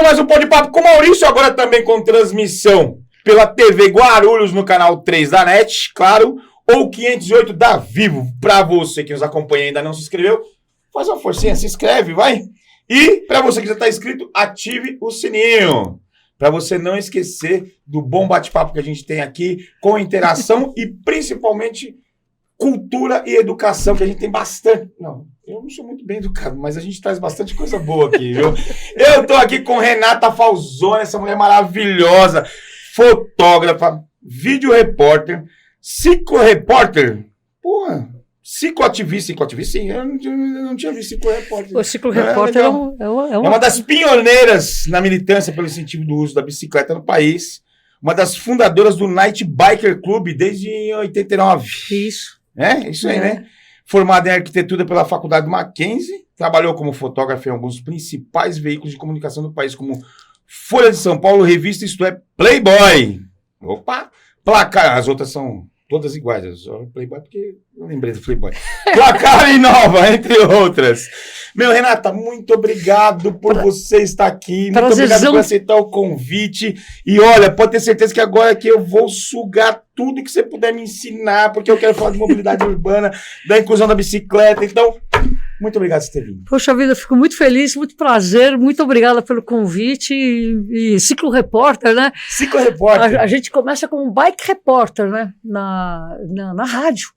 mais um Pó de Papo com o Maurício, agora também com transmissão pela TV Guarulhos no canal 3 da NET, claro, ou 508 da Vivo. Pra você que nos acompanha e ainda não se inscreveu, faz uma forcinha, se inscreve, vai. E pra você que já tá inscrito, ative o sininho. Pra você não esquecer do bom bate-papo que a gente tem aqui, com interação e principalmente cultura e educação, que a gente tem bastante. Não, eu não sou muito bem educado, mas a gente traz bastante coisa boa aqui, viu? Eu tô aqui com Renata Falzoni, essa mulher maravilhosa, fotógrafa, vídeo repórter, ciclorepórter. Porra, cicloativista, sim, eu não tinha visto ciclorepórter. O ciclorepórter é uma das pioneiras na militância pelo incentivo do uso da bicicleta no país, uma das fundadoras do Night Biker Club desde 89. Isso. É, isso aí, né? Formada em arquitetura pela Faculdade Mackenzie, trabalhou como fotógrafa em alguns dos principais veículos de comunicação do país, como Folha de São Paulo, Revista Isto É, Playboy. Opa! Placar, as outras são todas iguais, eu só Playboy porque eu lembrei do Playboy. Placar e Nova, entre outras. Meu, Renata, muito obrigado por você estar aqui, muito obrigado por aceitar o convite. E olha, pode ter certeza que agora que eu vou sugar tudo que você puder me ensinar, porque eu quero falar de mobilidade urbana, da inclusão da bicicleta. Então, muito obrigado por ter vindo. Poxa vida, eu fico muito feliz, muito prazer, muito obrigada pelo convite. E ciclorepórter, né? Ciclorepórter. A gente começa como um bike repórter, né? Na rádio.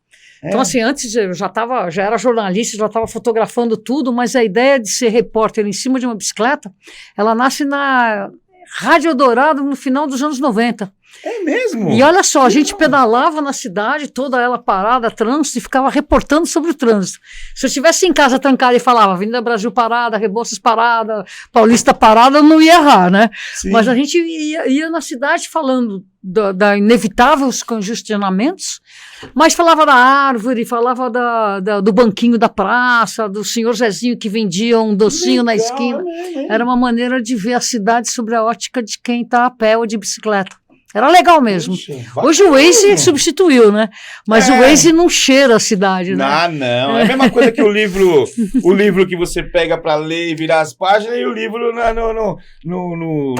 Então, assim, antes eu já era jornalista, já estava fotografando tudo, mas a ideia de ser repórter em cima de uma bicicleta, ela nasce na Rádio Eldorado no final dos anos 90. É mesmo? E olha só, a gente pedalava na cidade, toda ela parada, trânsito, e ficava reportando sobre o trânsito. Se eu estivesse em casa trancada e falava Avenida Brasil parada, Rebouças parada, Paulista parada, eu não ia errar, né? Sim. Mas a gente ia na cidade falando da inevitáveis congestionamentos, mas falava da árvore, falava do banquinho da praça, do senhor Zezinho que vendia um docinho na esquina. Era uma maneira de ver a cidade sobre a ótica de quem está a pé ou de bicicleta. Era legal mesmo. Hoje o Waze substituiu, né? Mas o Waze não cheira a cidade, né? Ah, não. É a mesma coisa que o livro que você pega para ler e virar as páginas e o livro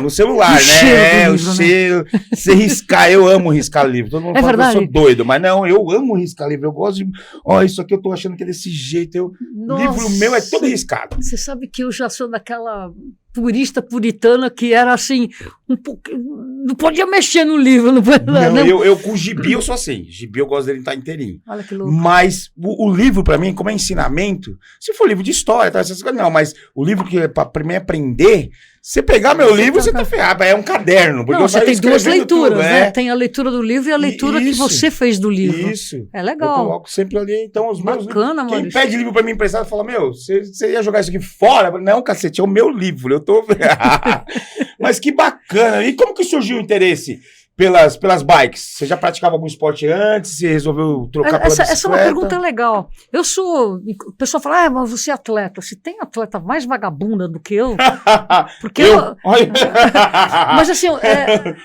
no celular, né? O cheiro. Você riscar. Eu amo riscar livro. Todo mundo fala que eu sou doido, mas não, eu amo riscar livro. Eu gosto de... Ó, isso aqui eu tô achando que é desse jeito. Livro meu é todo riscado. Você sabe que eu já sou daquela purista puritana que era assim, um pouco, não podia mexer no livro. Não. Eu com gibi eu sou assim, gibi eu gosto dele estar inteirinho. Olha que louco. Mas o livro pra mim, como é ensinamento, se for livro de história, tá, essas coisas, não, mas o livro que é pra primeiro aprender, você pegar meu livro, você tá ferrado, é um caderno. Porque não, você tem duas leituras, tudo, né? Tem a leitura do livro e a leitura que você fez do livro. Isso. É legal. Eu coloco sempre ali, então os meus livros. Quem Maurício. Pede livro pra mim emprestado, fala, meu, você ia jogar isso aqui fora? Não, cacete, é o meu livro, eu tô... Mas que bacana. E como que surgiu o interesse pelas bikes? Você já praticava algum esporte antes? Você resolveu trocar pela bicicleta? Essa é uma pergunta legal. O pessoal fala, mas você é atleta. Se tem atleta mais vagabunda do que eu? Porque mas assim,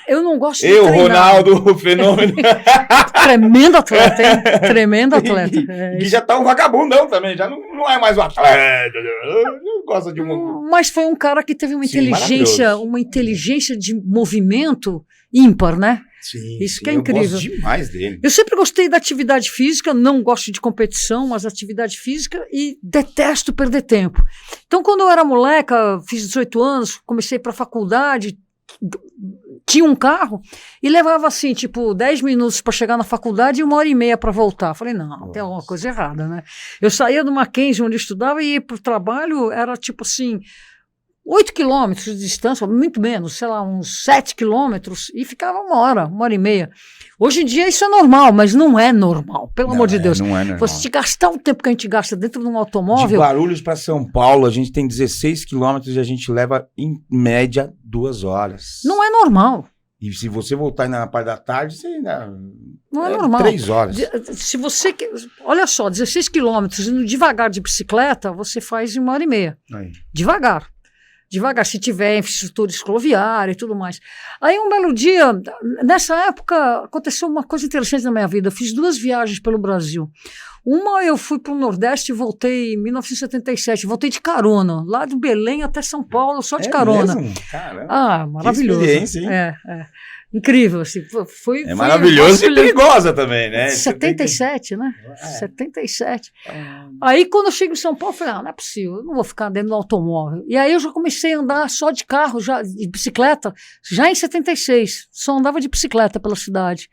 eu não gosto de treinar. Ronaldo, o fenômeno. Tremendo atleta, hein? Tremendo atleta. Que já tá um vagabundão também, já não é mais um atleta. Não gosta de Mas foi um cara que teve uma inteligência de movimento ímpar, né? Sim, isso que é incrível. Eu gosto demais dele. Eu sempre gostei da atividade física, não gosto de competição, mas atividade física e detesto perder tempo. Então, quando eu era moleca, fiz 18 anos, comecei para a faculdade, tinha um carro e levava assim, tipo, 10 minutos para chegar na faculdade e 1h30 para voltar. Falei, não, tem alguma coisa errada, né? Eu saía do Mackenzie, onde eu estudava, e ia para o trabalho, era tipo assim... 8 quilômetros de distância, muito menos, sei lá, uns 7 quilômetros, e ficava 1h30. Hoje em dia isso é normal, mas não é normal, pelo amor de Deus. Não é normal. Você gastar o tempo que a gente gasta dentro de um automóvel... De Guarulhos para São Paulo, a gente tem 16 quilômetros e a gente leva, em média, 2 horas. Não é normal. E se você voltar na parte da tarde, você ainda... Não é normal. 3 horas. Se você... Olha só, 16 quilômetros indo devagar de bicicleta, você faz em 1h30. Aí. Devagar. devagar, se tiver infraestrutura escloviária e tudo mais. Aí um belo dia, nessa época, aconteceu uma coisa interessante na minha vida. Eu fiz 2 viagens pelo Brasil. Uma eu fui para o Nordeste e voltei em 1977, voltei de carona, lá de Belém até São Paulo, só de carona. Mesmo? Caramba. Ah, maravilhoso. Que experiência, hein? Incrível, assim, foi maravilhoso e perigosa também, né? 77, né? 77. Aí, quando eu chego em São Paulo, eu falei, não é possível, eu não vou ficar dentro do automóvel. E aí eu já comecei a andar só de carro, já, de bicicleta, já em 76, só andava de bicicleta pela cidade.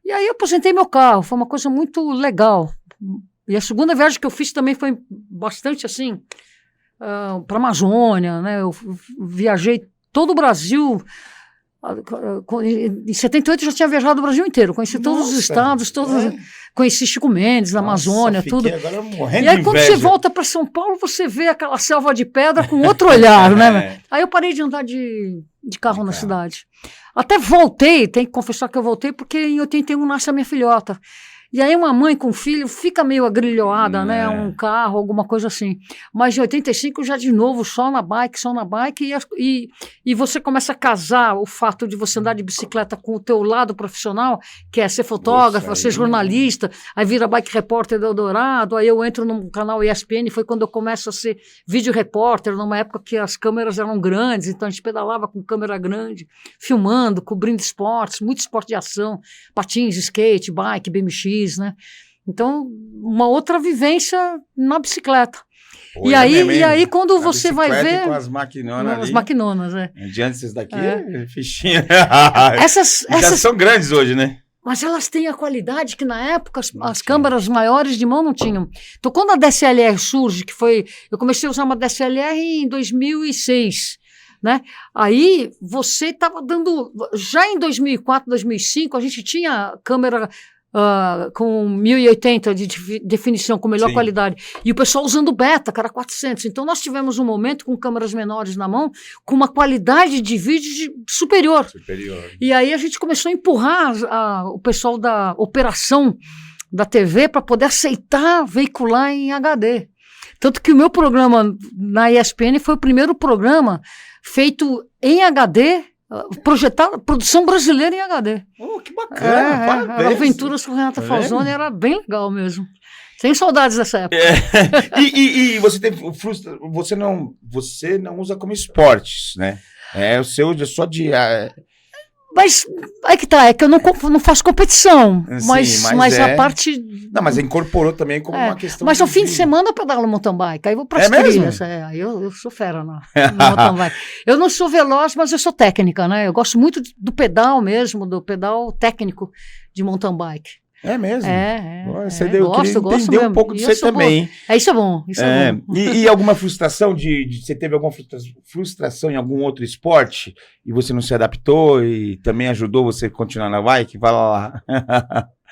E aí eu aposentei meu carro, foi uma coisa muito legal. E a segunda viagem que eu fiz também foi bastante assim, para a Amazônia, né? Eu viajei todo o Brasil. Em 78 eu já tinha viajado o Brasil inteiro, conheci todos os estados, conheci Chico Mendes, na Amazônia, tudo. Agora morrendo e aí quando você volta para São Paulo, você vê aquela selva de pedra com outro olhar, né? Aí eu parei de andar de carro na cidade. Até voltei, tem que confessar que eu voltei, porque em 81 nasce a minha filhota. E aí uma mãe com filho fica meio agrilhoada, né? Um carro, alguma coisa assim. Mas em 85 já de novo, só na bike, e você começa a casar o fato de você andar de bicicleta com o teu lado profissional, que é ser fotógrafo, ser jornalista, aí vira bike repórter do Eldorado, aí eu entro no canal ESPN, foi quando eu começo a ser vídeo repórter, numa época que as câmeras eram grandes, então a gente pedalava com câmera grande, filmando, cobrindo esportes, muito esporte de ação, patins, skate, bike, BMX, né? Então, uma outra vivência na bicicleta. E aí, quando você vai ver... com as maquinonas ali. As maquinonas, Diante desses daqui, fichinha. Essas são grandes hoje, né? Mas elas têm a qualidade que na época as câmeras maiores de mão não tinham. Então, quando a DSLR surge, eu comecei a usar uma DSLR em 2006, né? Aí você estava dando... Já em 2004, 2005, a gente tinha câmera... com 1080 de definição, com melhor qualidade, e o pessoal usando beta, que era 400. Então nós tivemos um momento com câmeras menores na mão, com uma qualidade de vídeo superior. E aí a gente começou a empurrar o pessoal da operação da TV para poder aceitar veicular em HD. Tanto que o meu programa na ESPN foi o primeiro programa feito em HD, produção brasileira em HD. Que bacana, Aventuras com Renata Falzoni era bem legal mesmo. Sem saudades dessa época. E você não usa como esportes, né? O seu é só de... Mas aí que tá, é que eu não faço competição, mas a parte... Não, mas incorporou também como uma questão... Mas no fim de semana eu pedalo mountain bike, aí vou para as trilhas. Eu sou fera no mountain bike. Eu não sou veloz, mas eu sou técnica, né? Eu gosto muito do pedal mesmo, do pedal técnico de mountain bike. É mesmo? Você gosto entender um pouco de você também. Isso é bom. E alguma frustração você teve alguma frustração em algum outro esporte e você não se adaptou e também ajudou você a continuar na bike? Vai lá.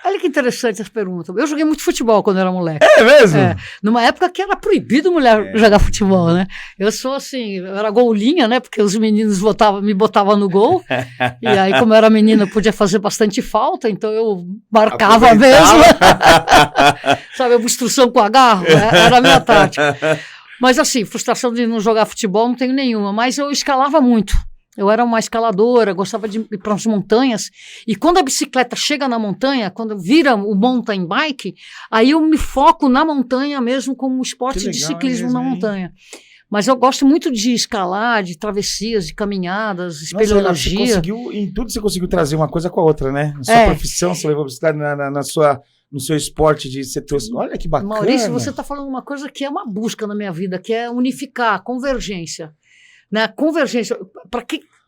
Olha que interessante essa pergunta. Eu joguei muito futebol quando era moleque. É mesmo? Numa época que era proibido mulher jogar futebol, né? Eu sou assim, eu era golinha, né? Porque os meninos me botavam no gol. E aí, como eu era menina, podia fazer bastante falta, então eu marcava mesmo. Sabe, obstrução com agarro, era a minha tática. Mas assim, frustração de não jogar futebol não tenho nenhuma, mas eu escalava muito. Eu era uma escaladora, gostava de ir para as montanhas, e quando a bicicleta chega na montanha, quando vira o mountain bike, aí eu me foco na montanha mesmo como um esporte de ciclismo na montanha. Mas eu gosto muito de escalar, de travessias, de caminhadas, espeleologia. Em tudo você conseguiu trazer uma coisa com a outra, né? Na sua profissão, você levou a bicicleta no seu esporte de setor. Olha que bacana. Maurício, você está falando uma coisa que é uma busca na minha vida, que é unificar, convergência. Né? Convergência,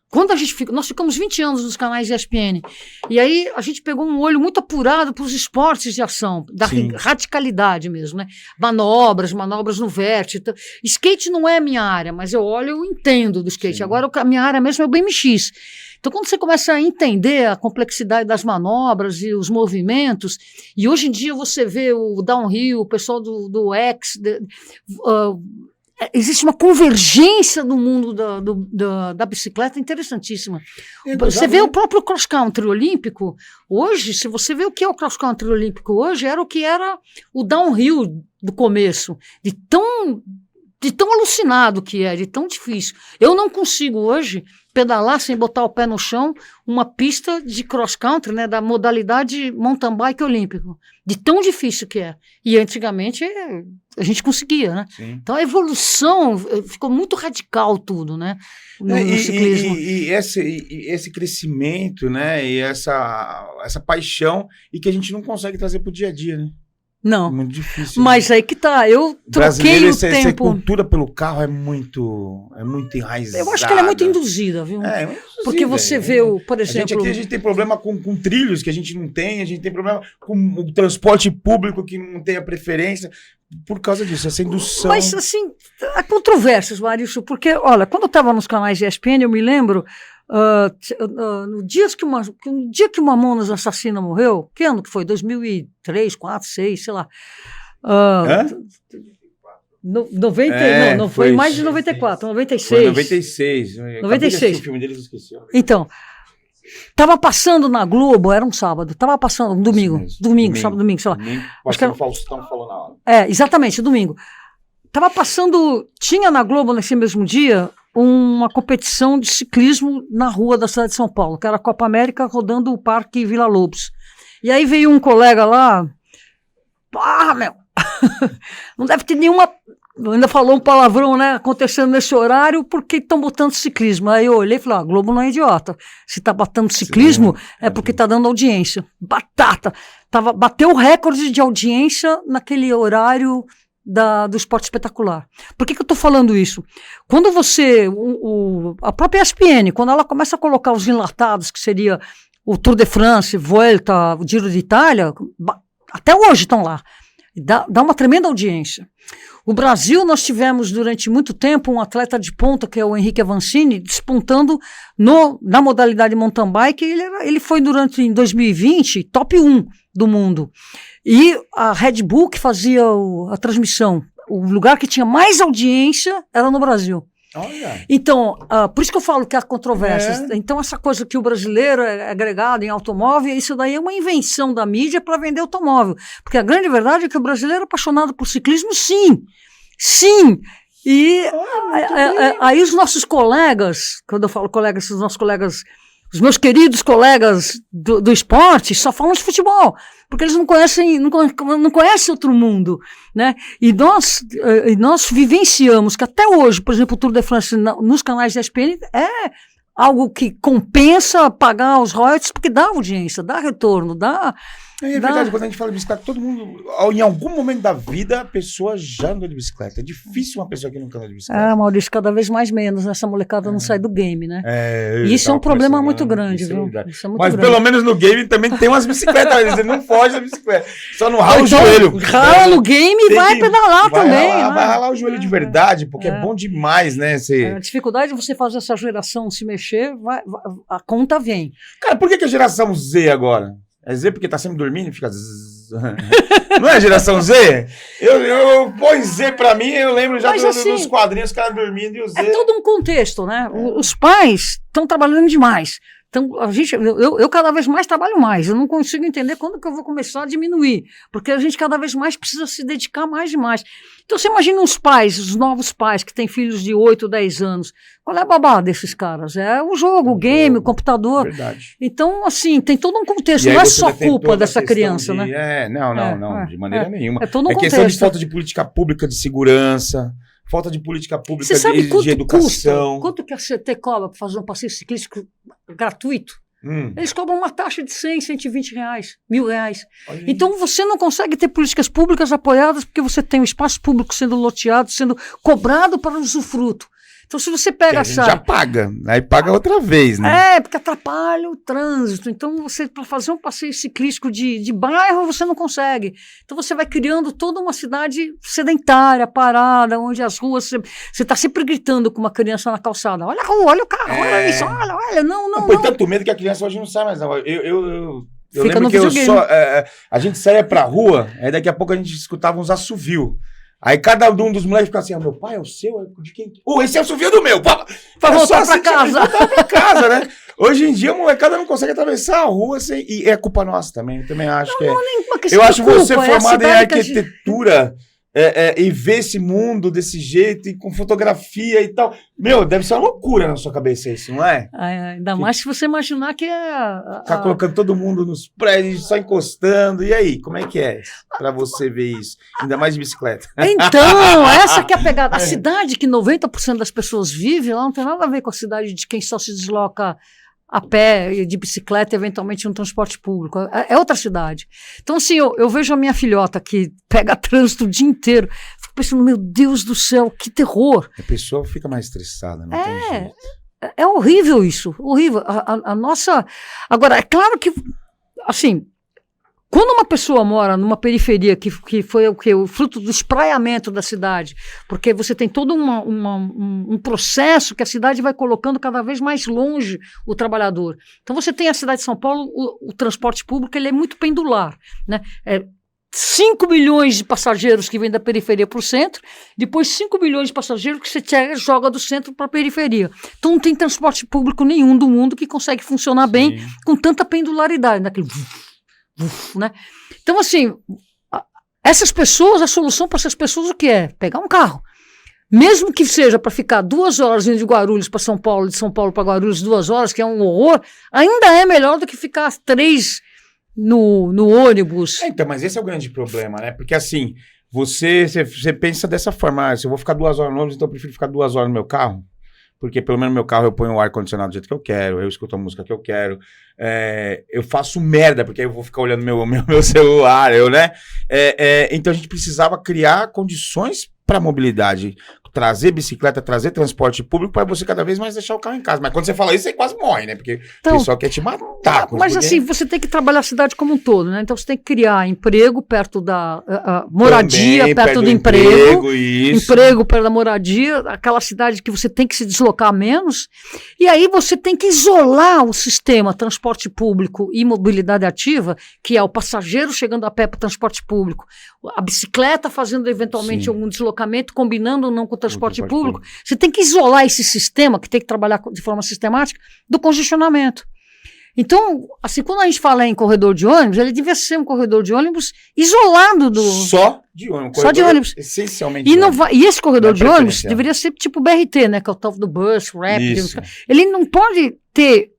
quando nós ficamos 20 anos nos canais ESPN, e aí a gente pegou um olho muito apurado para os esportes de ação, da radicalidade mesmo, né? Manobras no vértice. Skate não é a minha área, mas eu entendo do skate. Agora a minha área mesmo é o BMX. Então, quando você começa a entender a complexidade das manobras e os movimentos, e hoje em dia você vê o downhill, o pessoal do X, existe uma convergência no mundo da bicicleta interessantíssima. Você vê o próprio cross-country olímpico, hoje, se você vê o que é o cross-country olímpico hoje, era o que era o downhill do começo, de tão de tão alucinado que é, de tão difícil. Eu não consigo hoje pedalar sem botar o pé no chão uma pista de cross-country, né, da modalidade mountain bike olímpico, de tão difícil que é. E antigamente a gente conseguia, né? Sim. Então a evolução ficou muito radical tudo, né, no ciclismo. E esse crescimento, né, e essa paixão, e que a gente não consegue trazer para o dia a dia, né? Não, muito difícil. Mas né? Aí que tá, eu troquei o tempo. Essa cultura pelo carro é muito enraizada. Eu acho que ela é muito induzida, viu? É muito induzida. Porque você vê, por exemplo... A gente tem problema com trilhos que a gente não tem, a gente tem problema com o transporte público que não tem a preferência, por causa disso, essa indução. Mas, assim, há controvérsias, Marício, porque, olha, quando eu estava nos canais de ESPN, eu me lembro... no dia que o Mamonas Assassina morreu, que ano que foi? 2003, 4, 6, sei lá. 90, não foi mais de 94, 96. Foi 96. 96. O filme deles, eu esqueci. Então, estava passando na Globo, era um sábado, estava passando, um domingo, sábado, domingo, sei lá. Acho que era o Faustão falou na hora. Exatamente, domingo. Estava passando, tinha na Globo nesse mesmo dia uma competição de ciclismo na rua da cidade de São Paulo, que era a Copa América rodando o Parque Vila Lobos. E aí veio um colega lá, meu, não deve ter nenhuma, ainda falou um palavrão, né, acontecendo nesse horário, porque estão botando ciclismo. Aí eu olhei e falei, a Globo não é idiota, se está botando ciclismo é porque está dando audiência. Batata, bateu o recorde de audiência naquele horário do esporte espetacular. Por que eu estou falando isso? Quando a própria ESPN, quando ela começa a colocar os enlatados, que seria o Tour de France, Vuelta, o Giro de Itália, até hoje estão lá, dá uma tremenda audiência. O Brasil, nós tivemos durante muito tempo um atleta de ponta, que é o Henrique Avancini, despontando na modalidade mountain bike. Ele foi em 2020 top 1 do mundo. E a Red Bull, que fazia a transmissão, o lugar que tinha mais audiência era no Brasil. Olha. Então, por isso que eu falo que há controvérsias. Então, essa coisa que o brasileiro é agregado em automóvel, isso daí é uma invenção da mídia para vender automóvel. Porque a grande verdade é que o brasileiro é apaixonado por ciclismo, sim. Sim. E aí os nossos colegas, quando eu falo colegas, os nossos colegas, os meus queridos colegas do esporte, só falam de futebol, porque eles não conhecem outro mundo, né? E nós vivenciamos que até hoje, por exemplo, o Tour de France nos canais da ESPN é algo que compensa pagar os royalties, porque dá audiência, dá retorno, dá... É verdade, quando a gente fala de bicicleta, todo mundo, em algum momento da vida, a pessoa já andou de bicicleta. É difícil uma pessoa que nunca andou de bicicleta. Maurício, cada vez mais menos. Essa molecada não sai do game, né? E isso é um problema muito grande, viu? Isso é muito Mas grande. pelo menos no game também tem umas bicicletas, ele não foge da bicicleta. Só não rala o joelho. Rala no game e vai pedalar também. Vai ralar o joelho de verdade, porque é bom demais, né? A dificuldade de você fazer essa geração se mexer, a conta vem. Cara, por que a geração Z agora? É Z porque tá sempre dormindo e fica... Não é a geração Z? Eu põe Z pra mim, eu lembro já dos quadrinhos, os caras dormindo e o Z... É todo um contexto, né? Os pais estão trabalhando demais. Então, eu cada vez mais trabalho mais. Eu não consigo entender quando que eu vou começar a diminuir. Porque a gente cada vez mais precisa se dedicar mais e mais. Então, você imagina os novos pais que têm filhos de 8, 10 anos. Qual é a babá desses caras? É o jogo, o game, o computador. Verdade. Então, assim, tem todo um contexto. Não é só culpa dessa criança, né? Não, de maneira nenhuma. É todo um contexto. Questão de falta de política pública de segurança, falta de política pública de educação. Quanto que a CT cobra para fazer um passeio ciclístico gratuito? Eles cobram uma taxa de 100, 120 reais, R$1.000. Então você não consegue ter políticas públicas apoiadas porque você tem o espaço público sendo loteado, sendo cobrado para usufruto. Então, se você pega essa... já paga, aí paga outra vez, né? Porque atrapalha o trânsito. Então, você, para fazer um passeio ciclístico de bairro, você não consegue. Então, você vai criando toda uma cidade sedentária, parada, onde as ruas... Você está sempre gritando com uma criança na calçada. Olha a rua, olha o carro, olha isso, olha, não. Põe tanto medo que a criança hoje não sai mais, não. Eu Fica lembro que a gente saía pra rua, aí daqui a pouco a gente escutava uns assovios. Aí cada um dos moleques ficava assim, meu pai é o seu? De quem? Esse é o assovio do meu! Pra voltar pra casa. Voltar pra casa, né? Hoje em dia a molecada não consegue atravessar a rua sem... E é culpa nossa também, eu também acho que é... Não é nenhuma eu acho culpa, você formado em arquitetura, e ver esse mundo desse jeito, e com fotografia e tal. Meu, deve ser uma loucura na sua cabeça isso, não é? Ainda mais se você imaginar que Tá colocando todo mundo nos prédios, só encostando. E aí, como é que é pra você ver isso? Ainda mais de bicicleta. Então, essa que é a pegada. A cidade que 90% das pessoas vivem, ela não tem nada a ver com a cidade de quem só se desloca a pé, de bicicleta, eventualmente um transporte público. É outra cidade. Então, assim, eu vejo a minha filhota que pega trânsito o dia inteiro, fico pensando, meu Deus do céu, que terror. A pessoa fica mais estressada, não tem jeito. É horrível isso, horrível. A nossa... Agora, é claro que, assim, quando uma pessoa mora numa periferia que foi o fruto do espraiamento da cidade, porque você tem todo um processo que a cidade vai colocando cada vez mais longe o trabalhador. Então você tem a cidade de São Paulo, o transporte público ele é muito pendular, né? 5 milhões de passageiros que vêm da periferia para o centro, depois 5 milhões de passageiros que você joga do centro para a periferia. Então não tem transporte público nenhum do mundo que consegue funcionar bem com tanta pendularidade, naquele... né? Então, assim, essas pessoas, a solução para essas pessoas o que é? Pegar um carro. Mesmo que seja para ficar 2 horas indo de Guarulhos para São Paulo, de São Paulo para Guarulhos 2 horas, que é um horror, ainda é melhor do que ficar 3 no ônibus. Então, mas esse é o grande problema, né? Porque assim, você pensa dessa forma, se eu vou ficar 2 horas no ônibus, então eu prefiro ficar 2 horas no meu carro. Porque pelo menos no meu carro eu ponho o ar-condicionado do jeito que eu quero, eu escuto a música que eu quero, eu faço merda, porque aí eu vou ficar olhando meu celular, né? Então a gente precisava criar condições para mobilidade, trazer bicicleta, trazer transporte público para você cada vez mais deixar o carro em casa. Mas quando você fala isso, você quase morre, né? Porque o pessoal quer te matar. Mas assim, você tem que trabalhar a cidade como um todo, né? Então você tem que criar emprego perto da moradia, também, perto do emprego. Emprego perto da moradia, aquela cidade que você tem que se deslocar menos. E aí você tem que isolar o sistema transporte público e mobilidade ativa, que é o passageiro chegando a pé para o transporte público, a bicicleta fazendo eventualmente algum deslocamento, combinando ou não com o transporte público. Você tem que isolar esse sistema, que tem que trabalhar de forma sistemática, do congestionamento. Então, assim, quando a gente fala em corredor de ônibus, ele devia ser um corredor de ônibus isolado do... Só de ônibus. Só de ônibus. Essencialmente. E esse corredor de ônibus deveria ser tipo BRT, né? Que é o top do bus, rapid. Ele não pode ter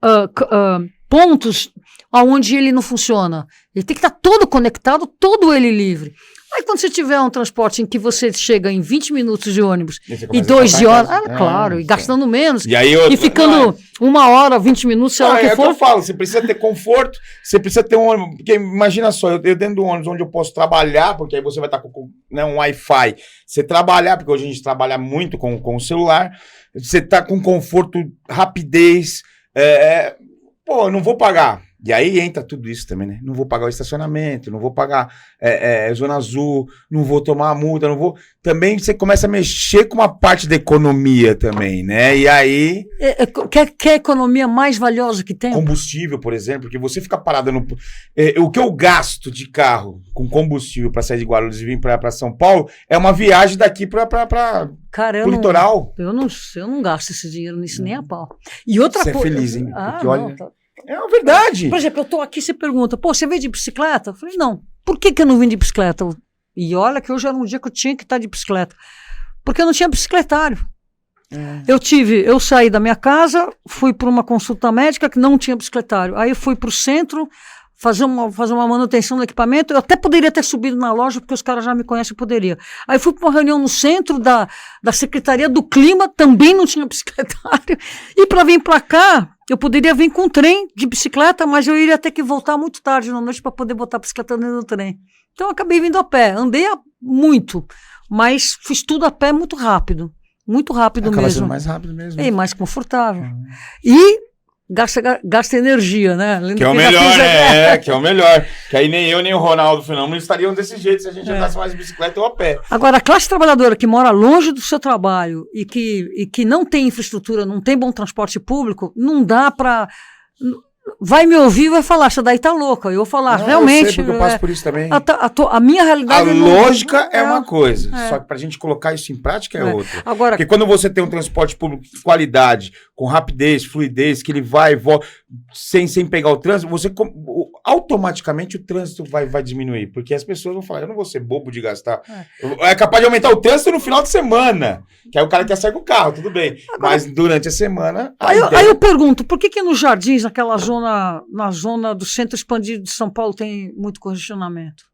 pontos onde ele não funciona. Ele tem que estar todo conectado, todo ele livre. Aí quando você tiver um transporte em que você chega em 20 minutos de ônibus e 2 de hora, claro, e gastando menos, e ficando 1 hora, 20 minutos, sei lá o que for. Eu falo, você precisa ter conforto, você precisa ter um ônibus, porque imagina só, eu dentro do ônibus onde eu posso trabalhar, porque aí você vai estar com um Wi-Fi, você trabalhar, porque hoje a gente trabalha muito com o celular, você está com conforto, rapidez, eu não vou pagar. E aí entra tudo isso também, né? Não vou pagar o estacionamento, não vou pagar zona azul, não vou tomar a multa, não vou... Também você começa a mexer com uma parte da economia também, né? E aí... Quer economia mais valiosa que tem? Combustível, por exemplo, porque você fica parado no... o que eu gasto de carro com combustível para sair de Guarulhos e vir para São Paulo é uma viagem daqui para o litoral. Eu não gasto esse dinheiro nisso nem a pau. E outra coisa... Você é feliz, hein? Porque olha... É uma verdade. Por exemplo, eu tô aqui, você pergunta, você veio de bicicleta? Eu falei, não. Por que eu não vim de bicicleta? E olha que hoje era um dia que eu tinha que estar de bicicleta. Porque eu não tinha bicicletário. Eu saí da minha casa, fui para uma consulta médica que não tinha bicicletário. Aí eu fui para o centro fazer uma manutenção do equipamento. Eu até poderia ter subido na loja, porque os caras já me conhecem, eu poderia. Aí fui para uma reunião no centro da Secretaria do Clima, também não tinha bicicletário. E para vir para cá, eu poderia vir com um trem de bicicleta, mas eu iria ter que voltar muito tarde na noite para poder botar a bicicleta dentro do trem. Então eu acabei vindo a pé. Andei muito, mas fiz tudo a pé muito rápido. Muito rápido mesmo. Acaba sendo mais rápido mesmo. E mais confortável. E gasta energia, né? Que é o melhor, né? Que é o melhor. Que aí nem eu, nem o Ronaldo Fenômeno estariam desse jeito se a gente andasse mais de bicicleta ou a pé. Agora, a classe trabalhadora que mora longe do seu trabalho e que não tem infraestrutura, não tem bom transporte público, não dá para... Vai me ouvir e vai falar, essa daí tá louca. Eu vou falar, realmente... Eu sei, porque eu passo por isso também. A minha realidade... A lógica é uma coisa, só que pra gente colocar isso em prática é outra. Agora, porque quando você tem um transporte público de qualidade, com rapidez, fluidez, que ele vai e volta, sem pegar o trânsito, automaticamente o trânsito vai diminuir, porque as pessoas vão falar, eu não vou ser bobo de gastar. É capaz de aumentar o trânsito no final de semana, que aí o cara quer sair com o carro, tudo bem. Agora, mas durante a semana... Aí eu pergunto, por que nos Jardins, naquela zona, na zona do centro expandido de São Paulo, tem muito congestionamento?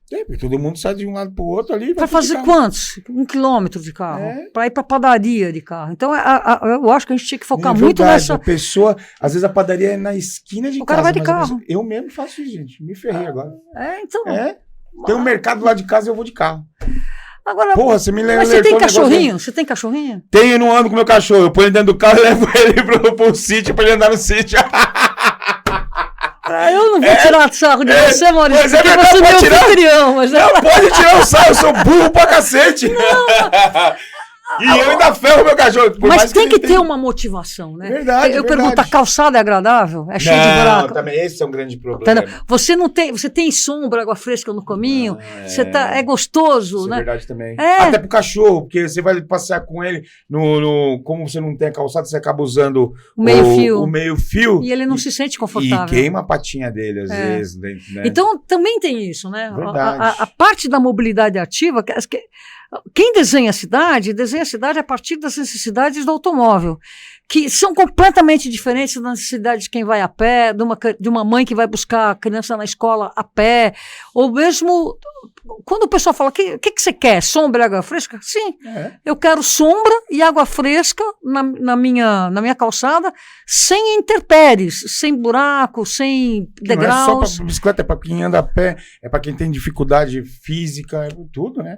Porque todo mundo sai de um lado para o outro ali. Vai fazer quantos? 1 quilômetro de carro. Para ir para padaria de carro. Então, eu acho que a gente tinha que focar muito nessa... A pessoa, às vezes a padaria é na esquina de casa. O cara vai de carro. Eu mesmo faço isso, gente. Me ferrei agora. Então... Tem um mercado lá de casa e eu vou de carro. Agora, porra, você me lembra. Mas você tem cachorrinho? Você tem cachorrinho? Tenho, eu não ando com meu cachorro. Eu ponho ele dentro do carro e levo ele pro sítio pra ele andar no sítio. Eu não vou tirar sarro de você, Maurício, mas porque você é meu anfitrião. Mas não, pode tirar o sarro, eu sou burro pra cacete. E eu ainda ferro meu cachorro. Mas tem que ter uma motivação, né? Verdade, eu pergunto, a calçada é agradável? É cheio de buraco? Também esse é um grande problema. Você tem sombra, água fresca no caminho? É gostoso, isso né? É verdade também. Até pro cachorro, porque você vai passear com ele, como você não tem a calçada, você acaba usando o meio-fio. E ele não se sente confortável. E queima a patinha dele, às vezes. Né? Então, também tem isso, né? Verdade. A parte da mobilidade ativa... Quem desenha a cidade a partir das necessidades do automóvel, que são completamente diferentes das necessidades de quem vai a pé, de uma mãe que vai buscar a criança na escola a pé, ou mesmo quando o pessoal fala, o que você quer? Sombra e água fresca? Sim, eu quero sombra e água fresca na minha calçada, sem intempéries, sem buraco, sem degraus. Não é só para bicicleta, é para quem anda a pé, é para quem tem dificuldade física, é tudo, né?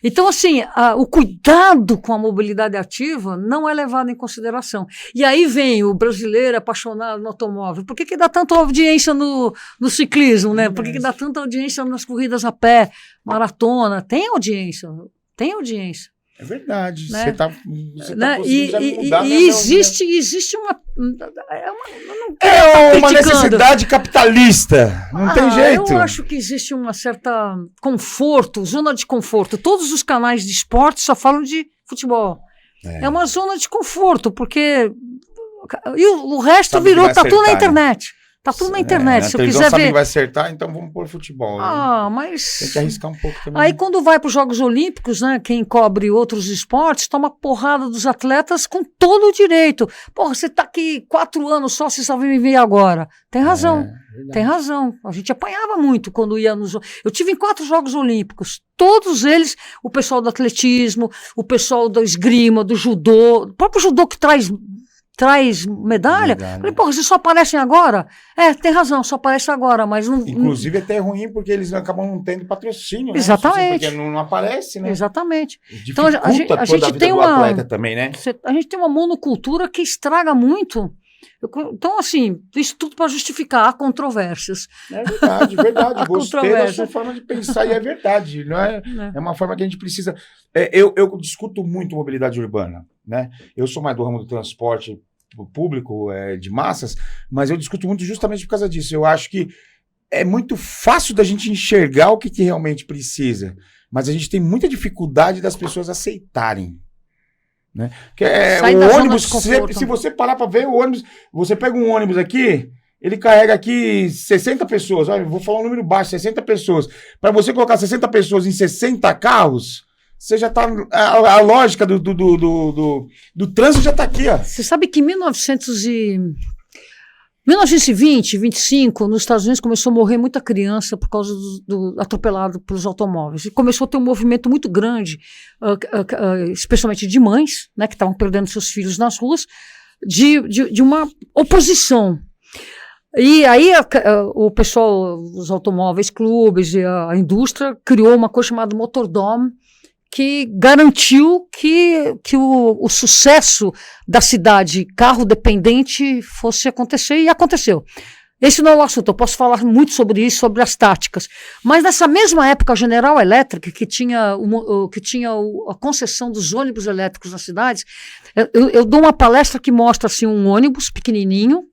Então, assim, o cuidado com a mobilidade ativa não é levado em consideração. E aí vem o brasileiro apaixonado no automóvel. Por que dá tanta audiência no ciclismo, né? Por que dá tanta audiência nas corridas a pé, maratona? Tem audiência. É verdade. Né? Você tá conseguindo mudar. E existe uma necessidade capitalista. Não tem jeito. Eu acho que existe uma certa conforto, zona de conforto. Todos os canais de esporte só falam de futebol. É uma zona de conforto, porque e o resto virou, tá tudo na internet. Tá tudo na internet. Se eu quiser ver. Que vai acertar, então vamos pôr futebol. Mas. Tem que arriscar um pouco também. Aí quando vai para os Jogos Olímpicos, né? Quem cobre outros esportes toma porrada dos atletas com todo o direito. Porra, você tá aqui 4 anos só, você só vem me ver agora. Tem razão. Tem razão. A gente apanhava muito quando ia nos. Eu tive em 4 Jogos Olímpicos. Todos eles, o pessoal do atletismo, o pessoal do esgrima, do judô, o próprio judô que traz medalha. Falei, porra, vocês só aparecem agora? Tem razão, só aparece agora, mas não... Inclusive até é ruim porque eles acabam não tendo patrocínio, né? Exatamente. Porque não aparece, né? Exatamente. Então a gente tem uma atleta também, né? A gente tem uma monocultura que estraga muito. Então, assim, isso tudo para justificar controvérsias. É verdade. Gostei da sua forma de pensar e é verdade. Não é? É uma forma que a gente precisa... Eu discuto muito mobilidade urbana, né? Eu sou mais do ramo do transporte público, de massas, mas eu discuto muito justamente por causa disso. Eu acho que é muito fácil da gente enxergar o que realmente precisa, mas a gente tem muita dificuldade das pessoas aceitarem. Né? Que o ônibus, se você parar para ver o ônibus, você pega um ônibus aqui, ele carrega aqui 60 pessoas, olha, vou falar um número baixo, 60 pessoas. Para você colocar 60 pessoas em 60 carros, você já tá. A lógica do trânsito já tá aqui, ó. Você sabe que em 1920, 25, nos Estados Unidos começou a morrer muita criança por causa do atropelado pelos automóveis. E começou a ter um movimento muito grande, especialmente de mães, né, que estavam perdendo seus filhos nas ruas, de uma oposição. E aí o pessoal, os automóveis, clubes e a indústria criou uma coisa chamada Motordrome, que garantiu que o sucesso da cidade carro dependente fosse acontecer, e aconteceu. Esse não é o assunto, eu posso falar muito sobre isso, sobre as táticas. Mas nessa mesma época, a General Electric, que tinha a concessão dos ônibus elétricos nas cidades, eu dou uma palestra que mostra assim, um ônibus pequenininho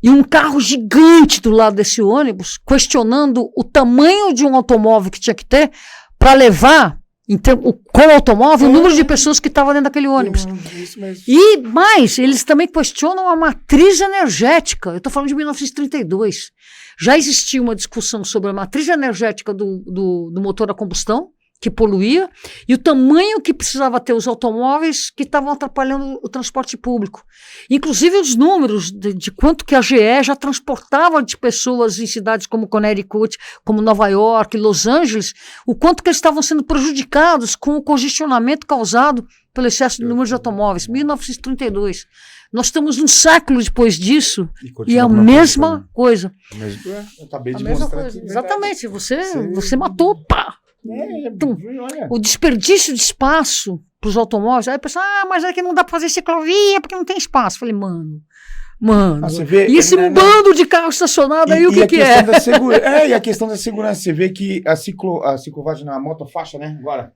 e um carro gigante do lado desse ônibus, questionando o tamanho de um automóvel que tinha que ter para levar Então, com o automóvel, o número de pessoas que estavam dentro daquele ônibus. Isso mesmo. E mais, eles também questionam a matriz energética. Eu estou falando de 1932. Já existia uma discussão sobre a matriz energética do motor a combustão, que poluía, e o tamanho que precisava ter os automóveis que estavam atrapalhando o transporte público. Inclusive os números de quanto que a GE já transportava de pessoas em cidades como Connecticut, como Nova York, Los Angeles, o quanto que eles estavam sendo prejudicados com o congestionamento causado pelo excesso de número de automóveis. 1932. Nós estamos um século depois disso e é a mesma coisa. Eu acabei de A mesma mostrar coisa. aqui, Exatamente. Você matou, pá! Olha. O desperdício de espaço para os automóveis. Aí a pessoa, mas é que não dá para fazer ciclovia porque não tem espaço. Eu falei, mano. Você vê, E esse bando de carro estacionado aí, o que é? E a questão da segurança. Você vê que a ciclovagem na motofaixa, né? Agora,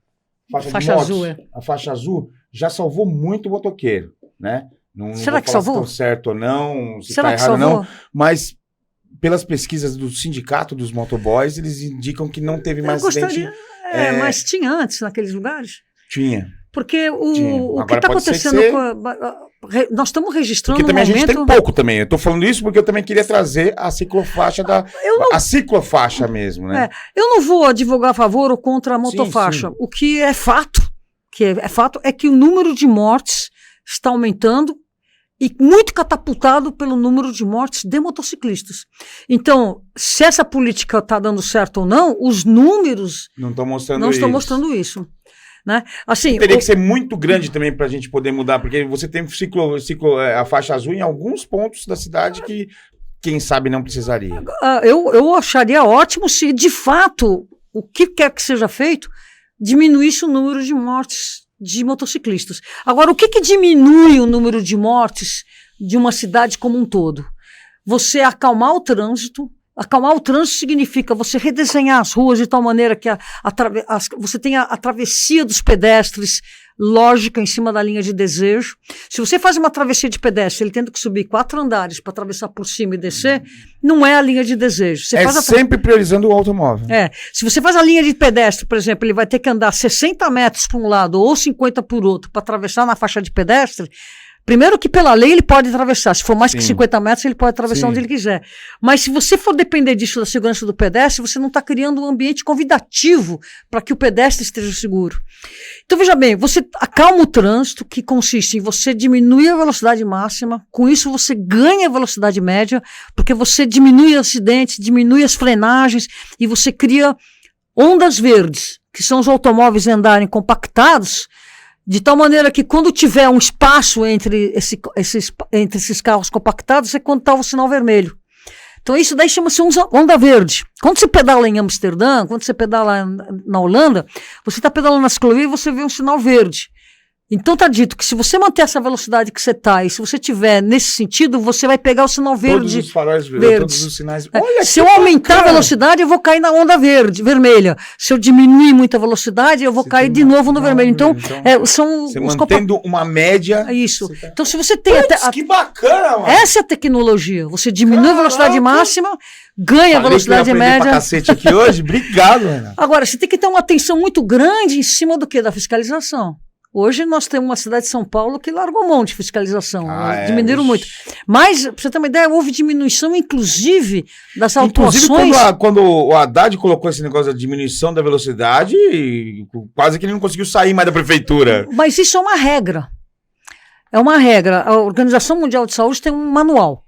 Faixa azul, a faixa azul já salvou muito o motoqueiro, né? Não Será vou que falar salvou? se tá certo ou não, se Será tá que errado ou salvou? não, mas pelas pesquisas do sindicato dos motoboys, eles indicam que não teve mais acidente. Mas tinha antes naqueles lugares? Tinha. Porque Tinha. o que Agora está pode ser acontecendo que nós estamos registrando Porque também um a gente momento... tem pouco também. Eu tô falando isso porque eu também queria trazer a ciclofaixa a ciclofaixa mesmo, né? Eu não vou advogar a favor ou contra a motofaixa. Sim. O que é fato, é que o número de mortes está aumentando e muito catapultado pelo número de mortes de motociclistas. Então, se essa política está dando certo ou não, os números não estão mostrando não isso. estão mostrando isso. Né? Assim, Teria que ser muito grande também para a gente poder mudar, porque você tem a faixa azul em alguns pontos da cidade que, quem sabe, não precisaria. Eu acharia ótimo se, de fato, o que quer que seja feito, diminuísse o número de mortes de motociclistas. Agora, o que diminui o número de mortes de uma cidade como um todo? Você acalmar o trânsito. Acalmar o trânsito significa você redesenhar as ruas de tal maneira que você tenha a travessia dos pedestres lógica em cima da linha de desejo. Se você faz uma travessia de pedestre, ele tendo que subir 4 andares para atravessar por cima e descer, não é a linha de desejo. Você faz sempre priorizando o automóvel. Se você faz a linha de pedestre, por exemplo, ele vai ter que andar 60 metros para um lado ou 50 por outro para atravessar na faixa de pedestre. Primeiro que pela lei ele pode atravessar, se for mais que 50 metros ele pode atravessar onde ele quiser, mas se você for depender disso da segurança do pedestre, você não está criando um ambiente convidativo para que o pedestre esteja seguro. Então veja bem, você acalma o trânsito, que consiste em você diminuir a velocidade máxima, com isso você ganha a velocidade média, porque você diminui acidentes, diminui as frenagens e você cria ondas verdes, que são os automóveis andarem compactados, de tal maneira que quando tiver um espaço entre esses carros compactados é quando está o sinal vermelho. Então isso daí chama-se onda verde. Quando você pedala em Amsterdã, quando você pedala na Holanda, você está pedalando na ciclovia e você vê um sinal verde. Então está dito que se você manter essa velocidade que você está e se você tiver nesse sentido, você vai pegar o sinal verde. Todos os faróis verdes, todos os sinais. Olha, se eu aumentar a velocidade, eu vou cair na onda vermelha. Se eu diminuir muito a velocidade, eu vou cair de novo no vermelho. Então, são você mantendo uma média. É isso. Tá... Então, se você tem que bacana, mano. Essa é a tecnologia. Você diminui a velocidade máxima, ganha a velocidade média. Pra cacete aqui hoje. Obrigado, Renato. Agora, você tem que ter uma atenção muito grande em cima do quê? Da fiscalização. Hoje nós temos uma cidade de São Paulo que largou mão de fiscalização, diminuíram muito. Mas, para você ter uma ideia, houve diminuição, inclusive, das autuações. Inclusive, quando o Haddad colocou esse negócio da diminuição da velocidade, quase que ele não conseguiu sair mais da prefeitura. Mas isso é uma regra. É uma regra. A Organização Mundial de Saúde tem um manual.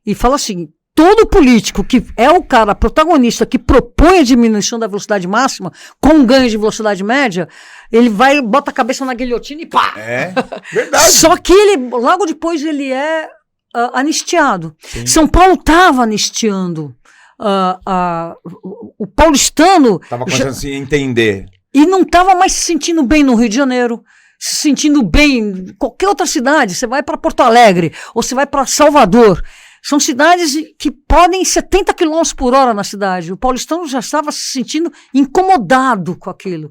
E fala assim, todo político que é o cara protagonista que propõe a diminuição da velocidade máxima com ganho de velocidade média, ele bota a cabeça na guilhotina e pá! É, verdade. Só que logo depois ele é anistiado. Sim. São Paulo estava anistiando. O paulistano... Estava começando a se entender. E não estava mais se sentindo bem no Rio de Janeiro. Se sentindo bem em qualquer outra cidade. Você vai para Porto Alegre ou você vai para Salvador. São cidades que podem 70 km por hora na cidade. O paulistano já estava se sentindo incomodado com aquilo.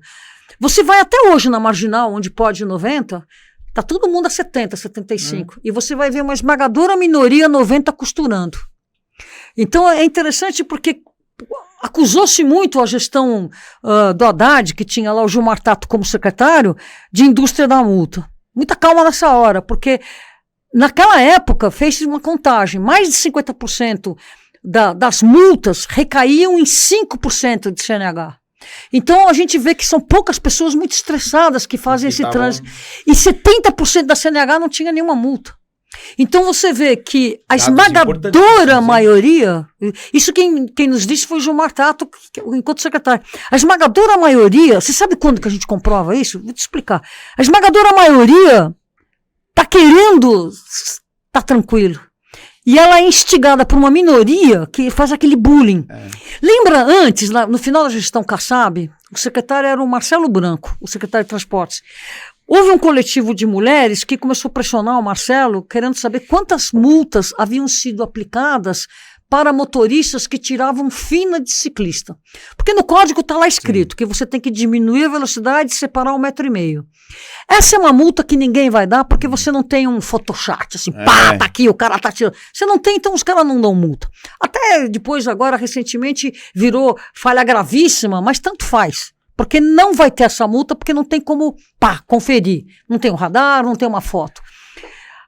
Você vai até hoje na Marginal, onde pode 90, está todo mundo a 70, 75. E você vai ver uma esmagadora minoria 90 costurando. Então é interessante porque acusou-se muito a gestão do Haddad, que tinha lá o Gilmar Tato como secretário, de indústria da multa. Muita calma nessa hora, porque naquela época fez uma contagem, mais de 50% das multas recaíam em 5% de CNH. Então a gente vê que são poucas pessoas muito estressadas que fazem esse trânsito. E 70% da CNH não tinha nenhuma multa. Então você vê que a esmagadora maioria, isso quem nos disse foi o Gilmar Tato, enquanto secretário. A esmagadora maioria, você sabe quando que a gente comprova isso? Vou te explicar. A esmagadora maioria está querendo estar tranquilo. E ela é instigada por uma minoria que faz aquele bullying. Lembra antes, no final da gestão Kassab, o secretário era o Marcelo Branco, o secretário de Transportes. Houve um coletivo de mulheres que começou a pressionar o Marcelo, querendo saber quantas multas haviam sido aplicadas para motoristas que tiravam fina de ciclista. Porque no código está lá escrito que você tem que diminuir a velocidade e separar 1,5 metro. Essa é uma multa que ninguém vai dar porque você não tem um Photoshop, assim, pá, tá aqui, o cara tá tirando. Você não tem, então os caras não dão multa. Até depois, agora, recentemente, virou falha gravíssima, mas tanto faz. Porque não vai ter essa multa, porque não tem como, conferir. Não tem um radar, não tem uma foto.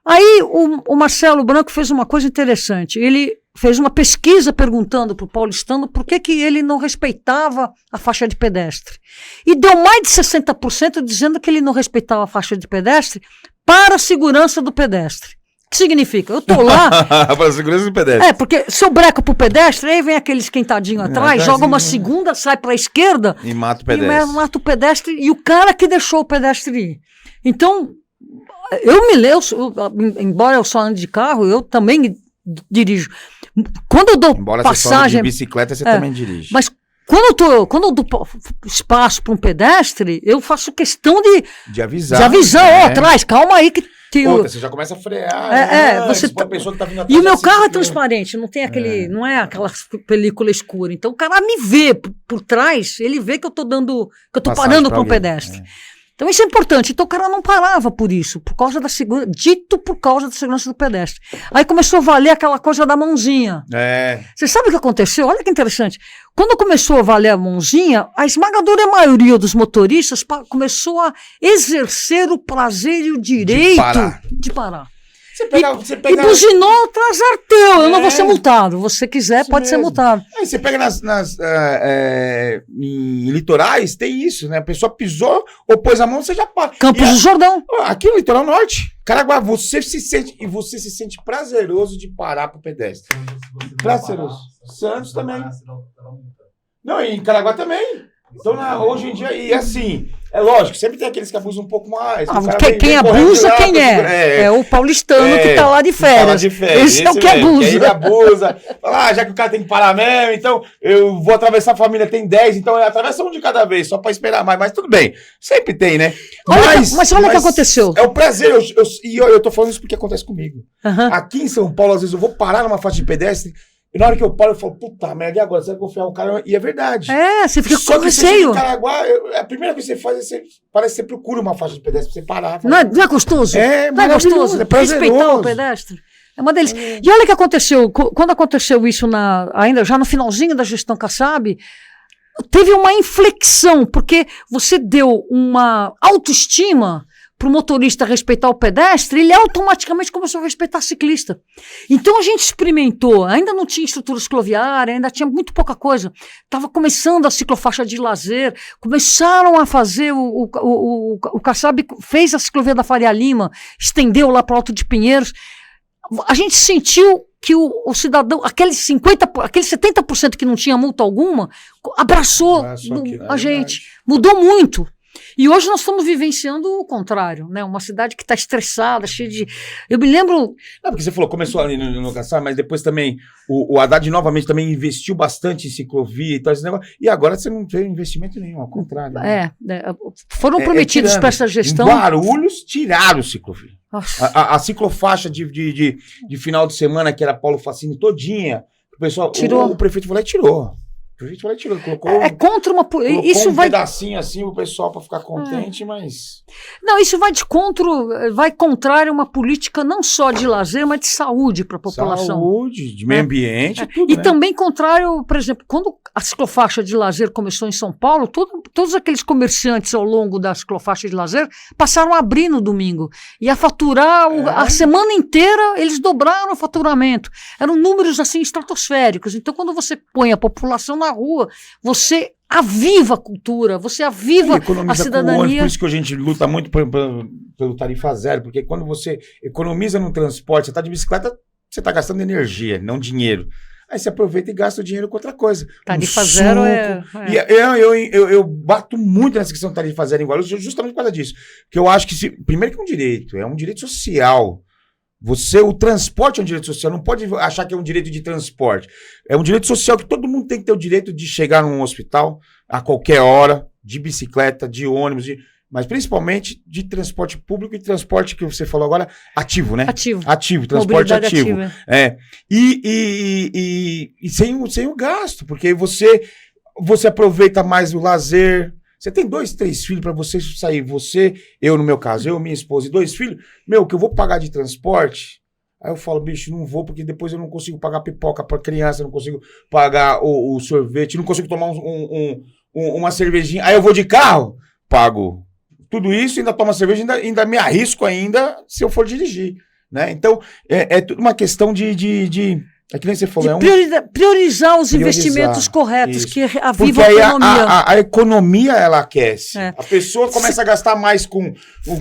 Aí o Marcelo Branco fez uma coisa interessante. Ele fez uma pesquisa perguntando para o paulistano por que ele não respeitava a faixa de pedestre. E deu mais de 60% dizendo que ele não respeitava a faixa de pedestre para a segurança do pedestre. O que significa? Eu tô lá... para a segurança do pedestre. Porque se eu breco pro pedestre, aí vem aquele esquentadinho atrás, joga uma segunda, sai para a esquerda... E mata o pedestre. E mata o pedestre e o cara que deixou o pedestre ir. Então... embora eu só ande de carro, eu também dirijo. Quando eu dou passagem... de bicicleta, você também dirige. Mas quando eu dou espaço para um pedestre, eu faço questão de avisar. Atrás, calma aí que... Você já começa a frear. Uma pessoa que tá vindo atrás. E o meu carro é transparente, não tem aquele, não é aquela película escura. Então o cara me vê por trás, ele vê que eu tô parando para um pedestre. Então isso é importante. Então o cara não parava por isso, por causa da segurança, dito por causa da segurança do pedestre. Aí começou a valer aquela coisa da mãozinha. Você sabe o que aconteceu? Olha que interessante. Quando começou a valer a mãozinha, a esmagadora maioria dos motoristas começou a exercer o prazer e o direito de parar. Você pega... E buzinou atrás teu. Eu não vou ser multado. Você quiser, isso pode mesmo ser multado. Aí você pega em litorais, tem isso, né? A pessoa pisou ou pôs a mão, você já para. Campos do Jordão. Aqui no litoral norte. Caraguá, você se sente prazeroso de parar pro pedestre. Prazeroso. Santos também. Não, e em Caraguá também. Então, hoje em dia, e assim, é lógico, sempre tem aqueles que abusam um pouco mais. Quem abusa, lá, quem é? É o paulistano que tá lá de férias. Esse é o que abusa. Ele abusa. Fala, já que o cara tem que parar mesmo, então eu vou atravessar a família, tem 10, então atravessa um de cada vez, só pra esperar mais. Mas tudo bem, sempre tem, né? Mas olha o que aconteceu. É o prazer, eu tô falando isso porque acontece comigo. Aqui em São Paulo, às vezes eu vou parar numa faixa de pedestre, e na hora que eu paro, eu falo, puta merda, e agora? Será que eu vou ferrar o cara? E é verdade. Você fica com receio. Só que em Caraguá, a primeira coisa que você faz é parece que você procura uma faixa de pedestre pra você parar. Não é gostoso? Não é gostoso. É respeitar o pedestre. É uma delícia. E olha o que aconteceu. Quando aconteceu isso, ainda já no finalzinho da gestão Kassab, teve uma inflexão, porque você deu uma autoestima para o motorista respeitar o pedestre, ele automaticamente começou a respeitar o ciclista. Então a gente experimentou, ainda não tinha estrutura cicloviária, ainda tinha muito pouca coisa. Estava começando a ciclofaixa de lazer, começaram a fazer, o Kassab fez a ciclovia da Faria Lima, estendeu lá para o Alto de Pinheiros. A gente sentiu que o cidadão, aquele 70% que não tinha multa alguma, abraçou a gente. Mudou muito. E hoje nós estamos vivenciando o contrário, né? Uma cidade que está estressada, cheia de... Eu me lembro... Não, porque você falou, começou ali no Kassab, mas depois também o Haddad novamente também investiu bastante em ciclovia e tal, esse negócio. E agora você não teve investimento nenhum, ao contrário. Né? Foram prometidos para essa gestão... Em Guarulhos, tiraram o ciclovia. A ciclofaixa de final de semana, que era Paulo Facini todinha, o pessoal, o prefeito falou, tirou. A gente vai tirando, colocou contra uma... Isso vai... pedacinho assim o pessoal para ficar contente, mas... Não, isso vai contrário a uma política não só de lazer, mas de saúde para a população. Saúde, de meio ambiente, tudo, E também contrário, por exemplo, quando a ciclofaixa de lazer começou em São Paulo, todos aqueles comerciantes ao longo da ciclofaixa de lazer passaram a abrir no domingo e a faturar a semana inteira, eles dobraram o faturamento. Eram números assim estratosféricos. Então, quando você põe a população na rua, você aviva a cultura, você aviva a cidadania. Por isso que a gente luta muito pelo tarifa zero, porque quando você economiza no transporte, você está de bicicleta, você está gastando energia, não dinheiro. Aí você aproveita e gasta o dinheiro com outra coisa. Tarifa zero eu bato muito nessa questão de tarifa zero em Guarulhos, justamente por causa disso. Porque eu acho que, primeiro que é um direito social. O transporte é um direito social, não pode achar que é um direito de transporte. É um direito social que todo mundo tem que ter o direito de chegar num hospital a qualquer hora, de bicicleta, de ônibus, mas principalmente de transporte público e transporte que você falou agora, ativo, né? Ativo, transporte ativo. E sem o gasto, porque você aproveita mais o lazer. Você tem 2, 3 filhos para você sair, eu no meu caso, minha esposa e 2 filhos, que eu vou pagar de transporte, aí eu falo, bicho, não vou, porque depois eu não consigo pagar pipoca para criança, não consigo pagar o sorvete, não consigo tomar uma cervejinha, aí eu vou de carro, pago tudo isso, ainda tomo cerveja, ainda me arrisco ainda se eu for dirigir, né? Então, é tudo uma questão é que nem você falou, priorizar os investimentos corretos, isso. Que avivam a economia. A economia, ela aquece. A pessoa começa a gastar mais com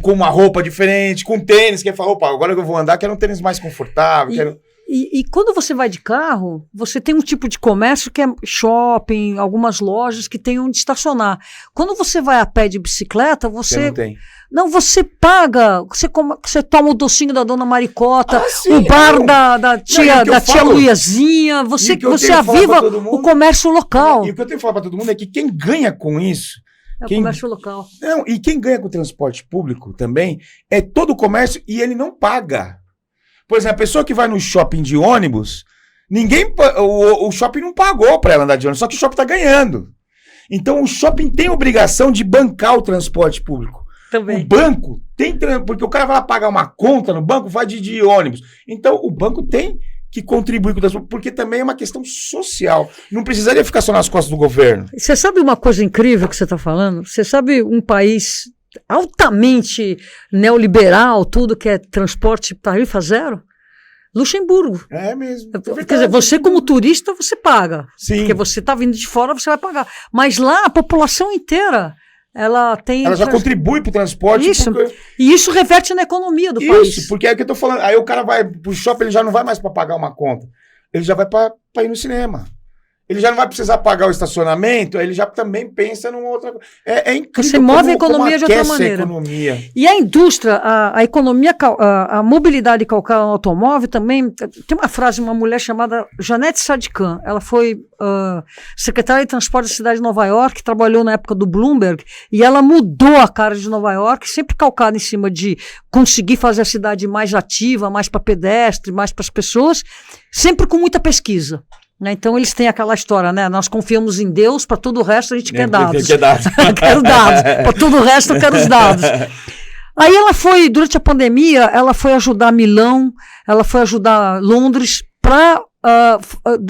uma roupa diferente, com tênis, que fala, opa, agora que eu vou andar, quero um tênis mais confortável. E quando você vai de carro, você tem um tipo de comércio que é shopping, algumas lojas que tem onde estacionar. Quando você vai a pé de bicicleta, você não tem. Não, você paga, você toma o docinho da dona Maricota, o bar da tia Luiazinha, você aviva o comércio local. E o que eu tenho que falar para todo mundo é que quem ganha com isso... É o comércio local. Não, e quem ganha com o transporte público também é todo o comércio e ele não paga. Por exemplo, a pessoa que vai no shopping de ônibus, o shopping não pagou para ela andar de ônibus, só que o shopping está ganhando. Então o shopping tem obrigação de bancar o transporte público. Também. O banco tem, porque o cara vai lá pagar uma conta no banco, vai de ônibus. Então o banco tem que contribuir com o transporte, porque também é uma questão social. Não precisaria ficar só nas costas do governo. Você sabe uma coisa incrível que você está falando? Você sabe um país altamente neoliberal, tudo que é transporte tarifa zero? Luxemburgo. É mesmo. Quer dizer, você como turista, você paga. Sim. Porque você está vindo de fora, você vai pagar. Mas lá, a população inteira, ela já contribui para o transporte. Isso. E isso reverte na economia do país. Isso, porque é o que eu estou falando. Aí o cara vai pro shopping, ele já não vai mais para pagar uma conta. Ele já vai para ir no cinema. Ele já não vai precisar pagar o estacionamento, ele já também pensa numa outra coisa. É incrível. Você move a economia de outra maneira. E a indústria, a economia, a mobilidade calcada no automóvel também. Tem uma frase de uma mulher chamada Janete Sadikan. Ela foi secretária de transporte da cidade de Nova York, trabalhou na época do Bloomberg, e ela mudou a cara de Nova York, sempre calcada em cima de conseguir fazer a cidade mais ativa, mais para pedestre, mais para as pessoas, sempre com muita pesquisa. Então eles têm aquela história, né? Nós confiamos em Deus, para todo o resto a gente quer dados. Quero dados. Para todo o resto eu quero os dados. Aí ela foi, durante a pandemia, ela foi ajudar Milão, ela foi ajudar Londres para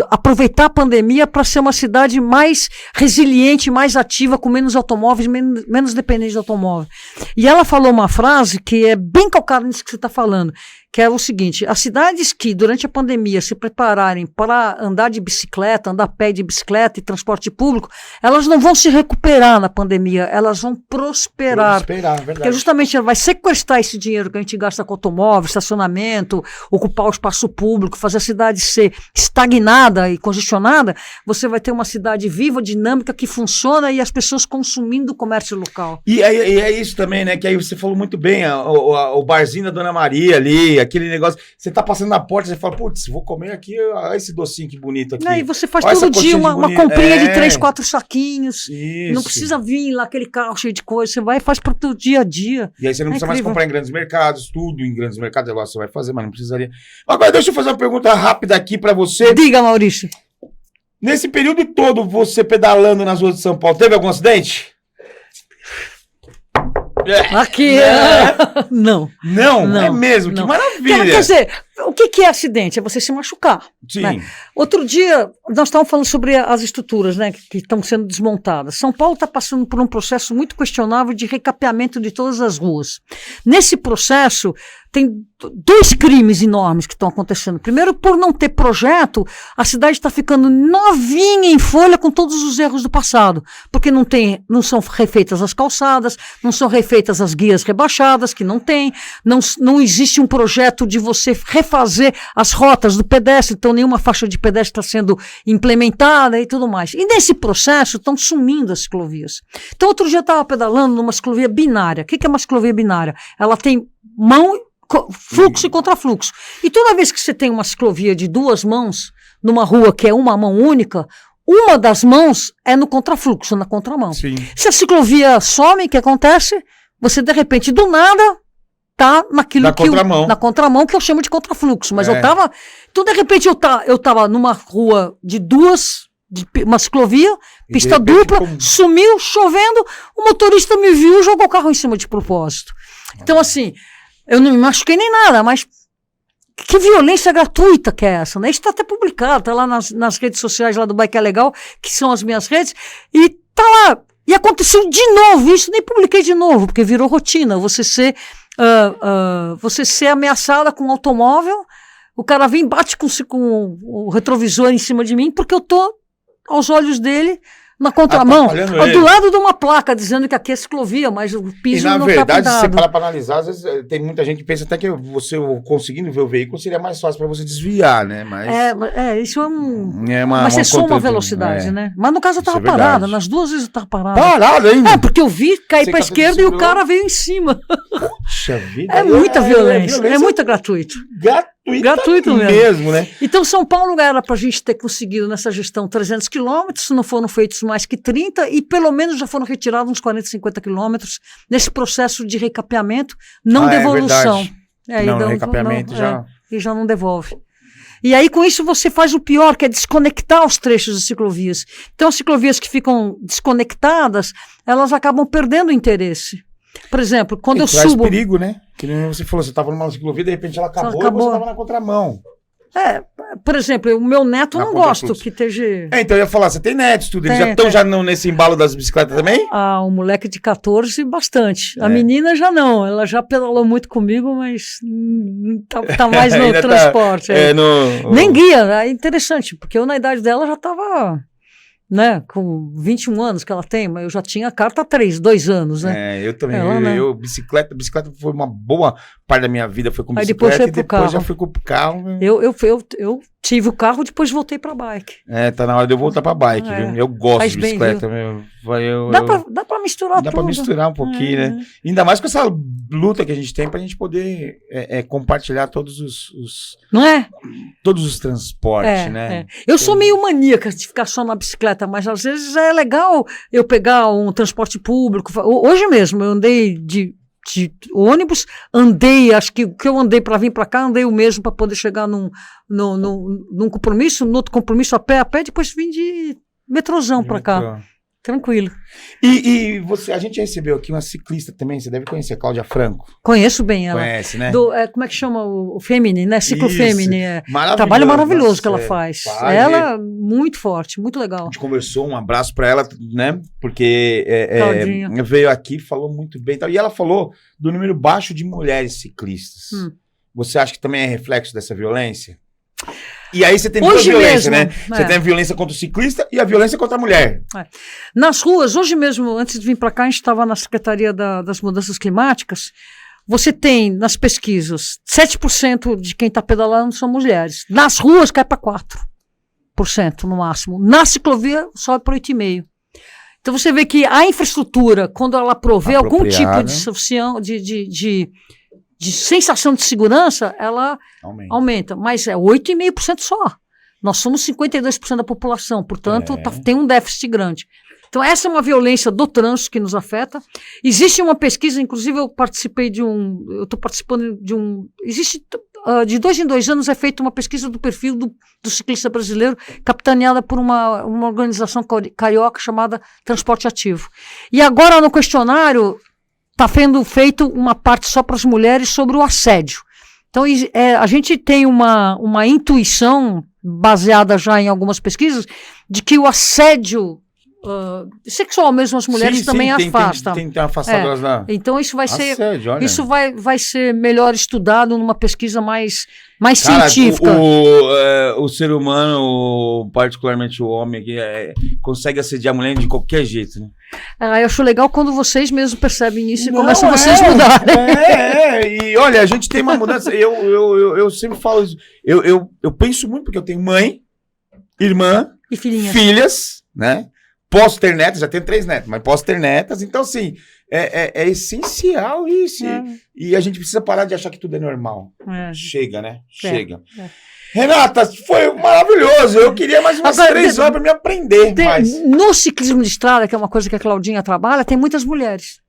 aproveitar a pandemia para ser uma cidade mais resiliente, mais ativa, com menos automóveis, menos dependente de automóvel. E ela falou uma frase que é bem calcada nisso que você está falando, que é o seguinte: as cidades que durante a pandemia se prepararem para andar de bicicleta, andar a pé de bicicleta e transporte público, elas não vão se recuperar na pandemia, elas vão prosperar. Verdade. Porque justamente ela vai sequestrar esse dinheiro que a gente gasta com automóvel, estacionamento, ocupar o espaço público, fazer a cidade ser estagnada e congestionada. Você vai ter uma cidade viva, dinâmica, que funciona, e as pessoas consumindo o comércio local. E é isso também, né? Que aí você falou muito bem, o barzinho da Dona Maria ali, aquele negócio, você tá passando na porta, você fala, putz, vou comer aqui, olha esse docinho que bonito aqui. E você faz todo dia uma comprinha de 3, 4 saquinhos. Isso. Não precisa vir lá aquele carro cheio de coisa, você vai e faz para o teu dia a dia. E aí você não precisa mais comprar em grandes mercados, tudo em grandes mercados, você vai fazer, mas não precisaria. Agora deixa eu fazer uma pergunta rápida aqui para você. Diga, Maurício. Nesse período todo, você pedalando nas ruas de São Paulo, teve algum acidente? Aqui, não. Não, é mesmo, não. que maravilha. Quer dizer, o que é acidente? É você se machucar. Sim. Né? Outro dia, nós estávamos falando sobre as estruturas, né, que estão sendo desmontadas. São Paulo está passando por um processo muito questionável de recapeamento de todas as ruas. Nesse processo, tem 2 crimes enormes que estão acontecendo. Primeiro, por não ter projeto, a cidade está ficando novinha em folha com todos os erros do passado. Porque não são refeitas as calçadas, não são refeitas as guias rebaixadas, que não tem, não existe um projeto de você refazer as rotas do pedestre, então nenhuma faixa de pedestre está sendo implementada e tudo mais. E nesse processo estão sumindo as ciclovias. Então, outro dia eu estava pedalando numa ciclovia binária. O que é uma ciclovia binária? Ela tem fluxo e contrafluxo. E toda vez que você tem uma ciclovia de 2 mãos, numa rua que é uma mão única, uma das mãos é no contrafluxo, na contramão. Sim. Se a ciclovia some, o que acontece? Você, de repente, do nada, tá naquilo na contramão, que eu chamo de contrafluxo. Mas eu tava... Então, de repente, eu tava numa rua de uma ciclovia, pista dupla, sumiu, chovendo, o motorista me viu e jogou o carro em cima de propósito. Então, assim, eu não me machuquei nem nada, mas que violência gratuita que é essa, né? Isso está até publicado, está lá nas redes sociais lá do Bike é Legal, que são as minhas redes, e tá lá. E aconteceu de novo isso, nem publiquei de novo, porque virou rotina, você ser ameaçada com um automóvel, o cara vem e bate com o retrovisor em cima de mim, porque eu tô aos olhos dele na contramão, do lado de uma placa dizendo que aqui é ciclovia, mas o piso não está pintado. E na verdade, se você parar para analisar, às vezes tem muita gente que pensa até que você conseguindo ver o veículo seria mais fácil para você desviar, né? Mas isso é mas cessou uma velocidade, né? Mas no caso eu estava parada, nas 2 vezes eu estava parada. Parada ainda? Porque eu vi cair para a esquerda e o cara veio em cima. Puxa vida. É muita violência, é muito gratuito. Gratuito mesmo, né? Então, São Paulo era para a gente ter conseguido nessa gestão 300 quilômetros, não foram feitos mais que 30 e pelo menos já foram retirados uns 40, 50 quilômetros nesse processo de recapeamento, não devolução. Recapeamento já... E já não devolve. E aí, com isso, você faz o pior, que é desconectar os trechos de ciclovias. Então, as ciclovias que ficam desconectadas, elas acabam perdendo o interesse. Por exemplo, quando eu subo... Traz perigo, né? Que nem você falou, você estava numa ciclovia, de repente ela acabou e você estava na contramão. Por exemplo, o meu neto eu não gosto que esteja... então eu ia falar, você tem netos, tudo, eles já estão nesse embalo das bicicletas também? O moleque de 14, bastante. A menina já não, ela já pedalou muito comigo, mas tá mais no transporte. Nem guia, é interessante, porque eu na idade dela já estava... Né, com 21 anos que ela tem, mas eu já tinha carta há 2 anos, né? Eu também, bicicleta foi uma boa parte da minha vida, foi com bicicleta e depois já fui com o carro. Eu tive o carro, depois voltei pra bike. Tá na hora de eu voltar pra bike, viu? Eu gosto de bicicleta, dá pra misturar tudo. Dá pra misturar um pouquinho, né? Ainda mais com essa luta que a gente tem pra gente poder compartilhar todos não é? Todos os transportes, né? Eu sou meio maníaca de ficar só na bicicleta, mas às vezes é legal eu pegar um transporte público. Hoje mesmo eu andei de ônibus, acho que o que eu andei para vir para cá, andei o mesmo para poder chegar num compromisso, no outro compromisso a pé, depois vim de metrôzão para cá. Tranquilo. E a gente recebeu aqui uma ciclista também, você deve conhecer, Cláudia Franco. Conheço bem ela. Conhece, né? Como é que chama o Femini, né? Ciclo Femini. Trabalho maravilhoso que ela faz. Ela, muito forte, muito legal. A gente conversou, um abraço para ela, né? Porque veio aqui, falou muito bem. E ela falou do número baixo de mulheres ciclistas. Você acha que também é reflexo dessa violência? E aí você tem duas violências, né? Você tem a violência contra o ciclista e a violência contra a mulher. Nas ruas, hoje mesmo, antes de vir para cá, a gente estava na Secretaria das Mudanças Climáticas. Você tem, nas pesquisas, 7% de quem está pedalando são mulheres. Nas ruas, cai para 4% no máximo. Na ciclovia, sobe para 8,5%. Então você vê que a infraestrutura, quando ela provê algum tipo de sensação de segurança, ela aumenta. Mas é 8,5% só. Nós somos 52% da população, portanto, tem um déficit grande. Então, essa é uma violência do trânsito que nos afeta. Existe uma pesquisa, inclusive eu estou participando de existe de 2 em 2 anos é feita uma pesquisa do perfil do ciclista brasileiro, capitaneada por uma organização carioca chamada Transporte Ativo. E agora no questionário está sendo feito uma parte só para as mulheres sobre o assédio. Então a gente tem uma intuição, baseada já em algumas pesquisas, de que o assédio sexual mesmo as mulheres também afasta. Tem afastadoras da... Então isso vai ser, assédio, olha. isso vai ser melhor estudado numa pesquisa mais Cara, científica. O ser humano, particularmente o homem, aqui, consegue assediar a mulher de qualquer jeito, né? Eu acho legal quando vocês mesmos percebem isso e começam vocês a mudarem. E olha, a gente tem uma mudança. Eu sempre falo isso. Eu penso muito porque eu tenho mãe, irmã, E filhas, né? Posso ter netas, já tenho 3 netas, mas posso ter netas. Então, assim, é essencial isso. E a gente precisa parar de achar que tudo é normal. Chega, né? Chega. Renata, foi maravilhoso. Eu queria mais umas 3 horas para me aprender mais. No ciclismo de estrada, que é uma coisa que a Claudinha trabalha, tem muitas mulheres.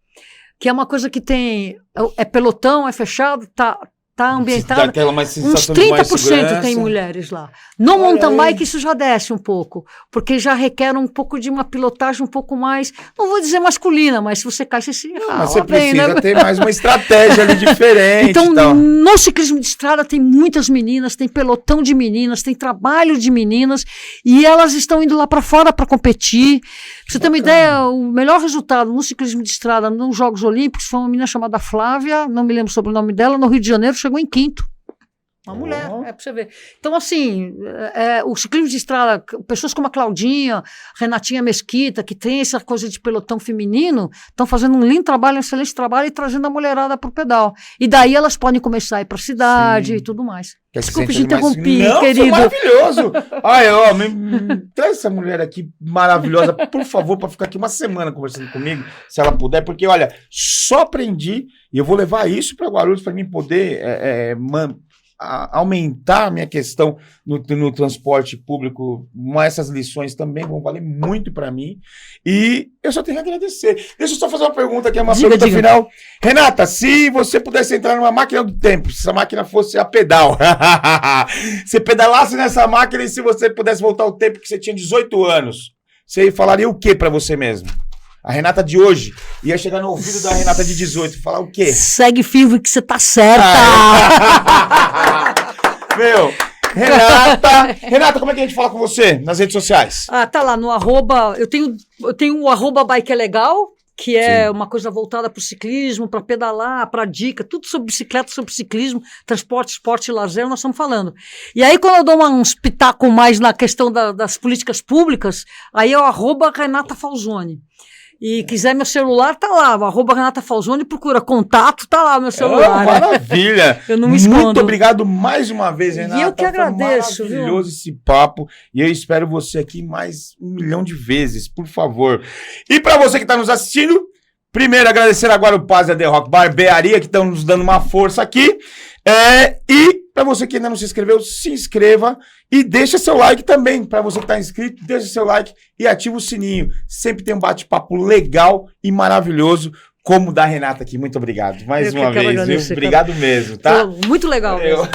Que é uma coisa que tem... É pelotão, é fechado, tá ambientado. Uns 30% tem mulheres lá. No mountain bike isso já desce um pouco, porque já requer um pouco de uma pilotagem um pouco mais, não vou dizer masculina, mas se você cai, você se mas você precisa ter mais uma estratégia ali diferente. Então, no ciclismo de estrada tem muitas meninas, tem pelotão de meninas, tem trabalho de meninas, e elas estão indo lá para fora para competir. Pra você ter uma ideia, o melhor resultado no ciclismo de estrada nos Jogos Olímpicos foi uma menina chamada Flávia, não me lembro sobre o nome dela, no Rio de Janeiro, chegou em 5º. Uma mulher, pra você ver. Então, assim, o ciclismo de estrada, pessoas como a Claudinha, Renatinha Mesquita, que tem essa coisa de pelotão feminino, estão fazendo um lindo trabalho, um excelente trabalho e trazendo a mulherada pro pedal. E daí elas podem começar a ir pra cidade e tudo mais. Desculpe te interromper, querido. Foi maravilhoso. Traz essa mulher aqui maravilhosa, por favor, para ficar aqui uma semana conversando comigo, se ela puder, porque, olha, só aprendi, e eu vou levar isso para Guarulhos para mim poder aumentar a minha questão no transporte público, mas essas lições também vão valer muito para mim, e eu só tenho que agradecer. Deixa eu só fazer uma pergunta aqui, pergunta final. Renata, se você pudesse entrar numa máquina do tempo, se essa máquina fosse a pedal, você pedalasse nessa máquina e se você pudesse voltar ao tempo que você tinha 18 anos, você falaria o que para você mesmo? A Renata de hoje ia chegar no ouvido da Renata de 18 e falar o quê? Segue firme que você tá certa. Meu, Renata, como é que a gente fala com você nas redes sociais? Tá lá no @, eu tenho o @bike é legal, que é uma coisa voltada para o ciclismo, para pedalar, para dica, tudo sobre bicicleta, sobre ciclismo, transporte, esporte e lazer, nós estamos falando. E aí, quando eu dou uns pitacos mais na questão das políticas públicas, aí é o @Renata Falzoni. E quiser meu celular, tá lá, o @Renata Falzoni, procura contato, tá lá meu celular. Maravilha! Eu não me escondo. Muito obrigado mais uma vez, Renata. E eu que agradeço. Foi maravilhoso esse papo, e eu espero você aqui mais 1 milhão de vezes, por favor. E para você que está nos assistindo, primeiro agradecer agora o Paz da The Rock Barbearia, que estão nos dando uma força aqui. E para você que ainda não se inscreveu, se inscreva e deixa seu like também. Para você que está inscrito, deixa seu like e ativa o sininho. Sempre tem um bate-papo legal e maravilhoso como o da Renata aqui. Muito obrigado mais uma vez, viu? Obrigado mesmo, tá? Muito legal mesmo.